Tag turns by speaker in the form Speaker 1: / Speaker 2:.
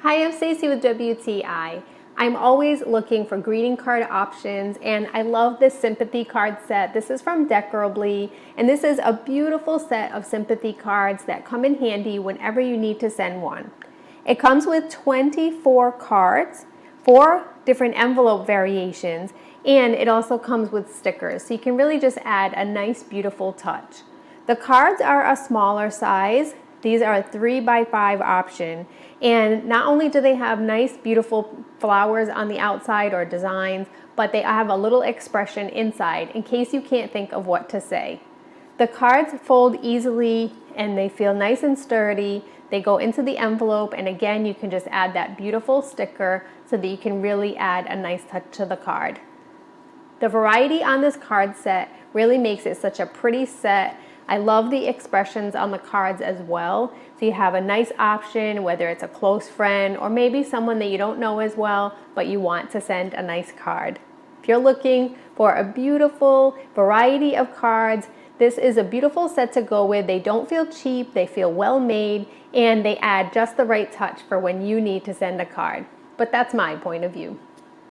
Speaker 1: Hi, I'm Stacey with WTI. I'm always looking for greeting card options, and I love this sympathy card set. This is from Decorably, and this is a beautiful set of sympathy cards that come in handy whenever you need to send one. It comes with 24 cards, 4 different envelope variations, and it also comes with stickers, so you can really just add a nice, beautiful touch. The cards are a smaller size. These are a 3x5 option, and not only do they have nice beautiful flowers on the outside or designs, but they have a little expression inside in case you can't think of what to say. The cards fold easily and they feel nice and sturdy. They go into the envelope, and again you can just add that beautiful sticker so that you can really add a nice touch to the card. The variety on this card set really makes it such a pretty set. I love the expressions on the cards as well. So you have a nice option, whether it's a close friend or maybe someone that you don't know as well, but you want to send a nice card. If you're looking for a beautiful variety of cards, this is a beautiful set to go with. They don't feel cheap, they feel well made, and they add just the right touch for when you need to send a card. But that's my point of view.